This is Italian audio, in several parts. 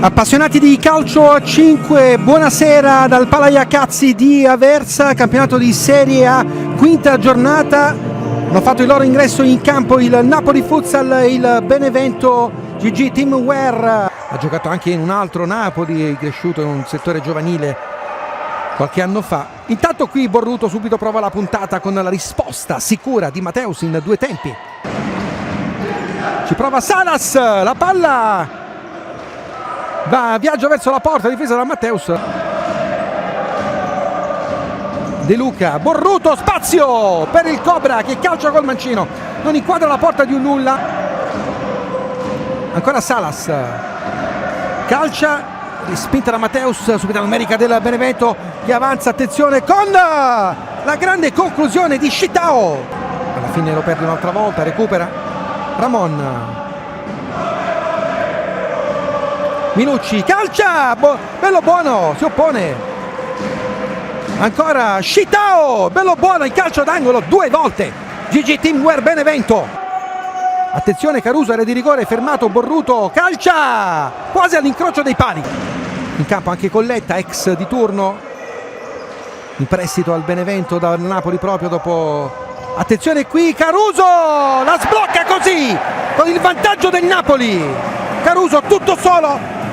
Appassionati di calcio a 5, buonasera dal Palaiacazzi di Aversa, campionato di Serie A, quinta giornata. Hanno fatto il loro ingresso in campo il Napoli Futsal, il Benevento GG Teamwear. Ha giocato anche in un altro Napoli, cresciuto in un settore giovanile qualche anno fa. Intanto qui Borruto subito prova la puntata con la risposta sicura di Matteus in due tempi. Ci prova Salas, la palla viaggia verso la porta, difesa da Matteus. De Luca, Borruto, spazio per il Cobra che calcia col mancino, non inquadra la porta di un nulla. Ancora Salas, calcia, spinta da Matteus, subito numerica del Benevento che avanza, attenzione con la grande conclusione di Shitao. Alla fine lo perde un'altra volta, recupera Ramon. Minucci, calcia, bello buono, si oppone. Ancora Shitao, bello buono, il calcio d'angolo due volte. GG Teamwear Benevento. Attenzione Caruso, area di rigore, fermato Borruto, calcia, quasi all'incrocio dei pali. In campo anche Colletta, ex di turno, in prestito al Benevento dal Napoli proprio dopo. Attenzione qui, Caruso, la sblocca così, con il vantaggio del Napoli. Caruso tutto solo.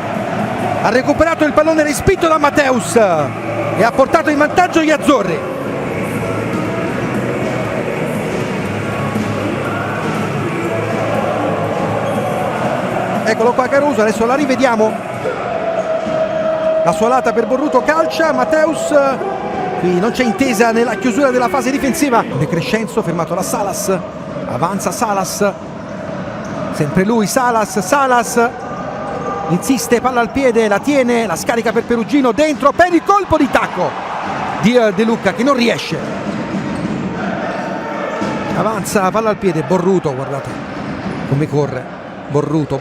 Ha recuperato il pallone respinto da Matteus e ha portato in vantaggio gli azzurri. Eccolo qua Caruso, adesso la rivediamo. La suolata per Borruto, calcia, Matteus. Qui non c'è intesa nella chiusura della fase difensiva. De Crescenzo fermato da Salas. Avanza Salas. Sempre lui, Salas. Insiste, palla al piede, la tiene, la scarica per Perugino, dentro per il colpo di tacco di De Luca che non riesce. Avanza, palla al piede, Borruto, guardate come corre. Borruto!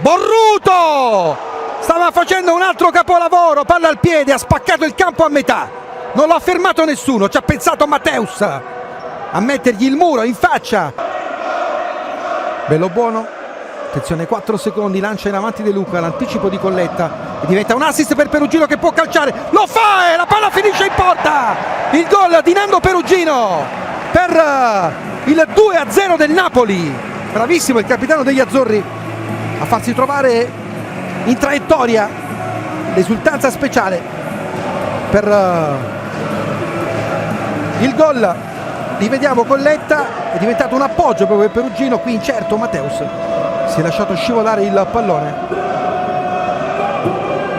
Stava facendo un altro capolavoro, palla al piede, ha spaccato il campo a metà. Non l'ha fermato nessuno, ci ha pensato Matteus a mettergli il muro in faccia. Bello buono. Attenzione, 4 secondi, lancia in avanti De Luca, l'anticipo di Colletta e diventa un assist per Perugino che può calciare, lo fa e la palla finisce in porta. Il gol di Nando Perugino per il 2-0 del Napoli. Bravissimo il capitano degli azzurri a farsi trovare in traiettoria. L'esultanza speciale per il gol. Rivediamo Colletta, è diventato un appoggio proprio per Perugino, qui incerto Matteus si è lasciato scivolare il pallone.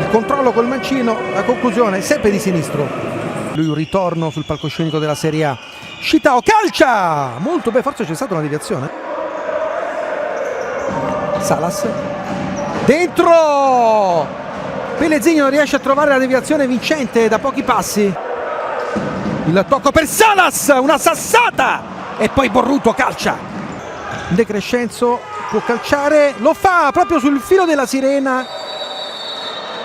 Il controllo col mancino, la conclusione sempre di sinistro. Lui un ritorno sul palcoscenico della Serie A. Shitao, calcia! Molto bene, forse c'è stata una deviazione. Salas. Dentro! Pellezzini riesce a trovare la deviazione vincente da pochi passi. Il tocco per Salas, una sassata! E poi Borruto calcia. De Crescenzo può calciare, lo fa proprio sul filo della sirena.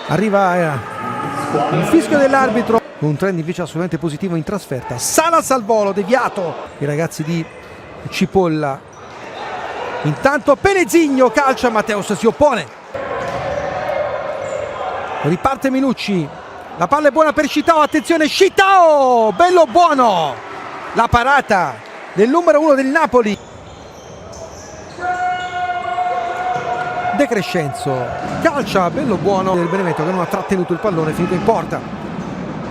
Arriva il fischio dell'arbitro. Un trend invece assolutamente positivo in trasferta. Salas al volo, deviato. I ragazzi di Cipolla. Intanto Pellezzigno calcia, Matteus si oppone. Riparte Minucci. La palla è buona per Shitao, attenzione Shitao, bello buono. La parata del numero 1 del Napoli. De Crescenzo calcia, bello buono del Benevento che non ha trattenuto il pallone, finito in porta.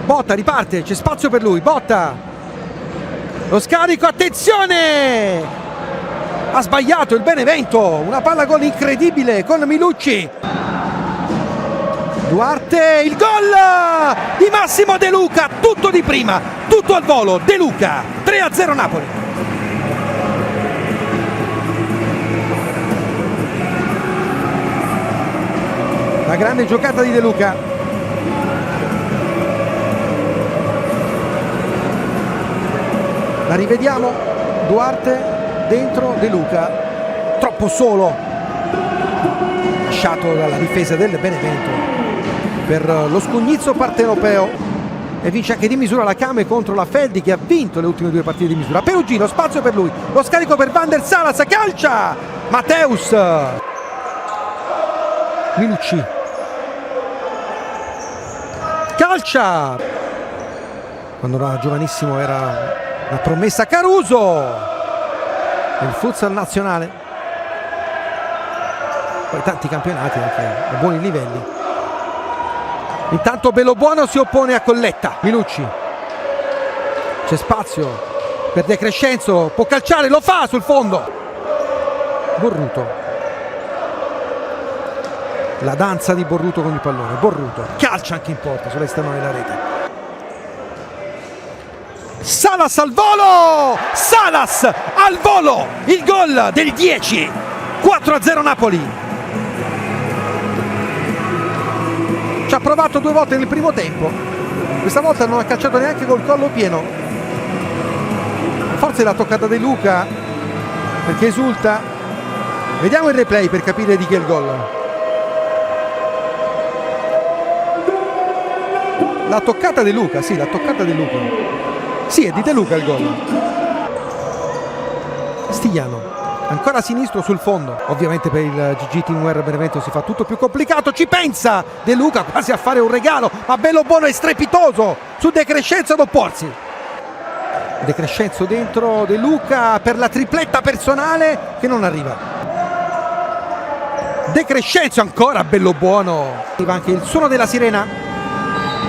Botta, riparte, c'è spazio per lui, Botta, lo scarico, attenzione, ha sbagliato il Benevento, una palla gol incredibile con Minucci. Duarte, il gol di Massimo De Luca, tutto di prima, tutto al volo, De Luca, 3-0 Napoli. La grande giocata di De Luca. La rivediamo. Duarte dentro, De Luca troppo solo, lasciato dalla difesa del Benevento per lo scugnizzo partenopeo. E vince anche di misura la Came contro la Feldi che ha vinto le ultime due partite di misura. Perugino, spazio per lui, lo scarico per Van der Salas, calcia Matteus. Minucci Calcia! Quando era giovanissimo era una promessa. Caruso nel futsal nazionale, poi tanti campionati anche a buoni livelli. Intanto Bellobuono si oppone a Colletta. Minucci, c'è spazio per De Crescenzo, può calciare, lo fa sul fondo. Borruto, la danza di Borruto con il pallone. Borruto calcia anche in porta sull'esterno della rete. Salas al volo, Salas al volo, il gol del 10, 4-0 Napoli. Ci ha provato 2 volte nel primo tempo, questa volta non ha calciato neanche col collo pieno. Forse l'ha toccata De Luca perché esulta. Vediamo il replay per capire di chi è il gol. L'ha toccata De Luca, sì, l'ha toccata De Luca. Sì, è di De Luca il gol. Stigliano, ancora a sinistro sul fondo. Ovviamente per il GG Teamwear Benevento si fa tutto più complicato. Ci pensa De Luca quasi a fare un regalo, ma Bellobuono è strepitoso su De Crescenzo ad opporsi. De Crescenzo dentro De Luca per la tripletta personale che non arriva. De Crescenzo ancora, Bellobuono. Arriva anche il suono della sirena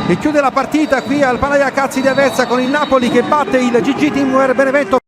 e chiude la partita qui al Palaia Cazzi di Aversa con il Napoli che batte il GG Teamwear Benevento.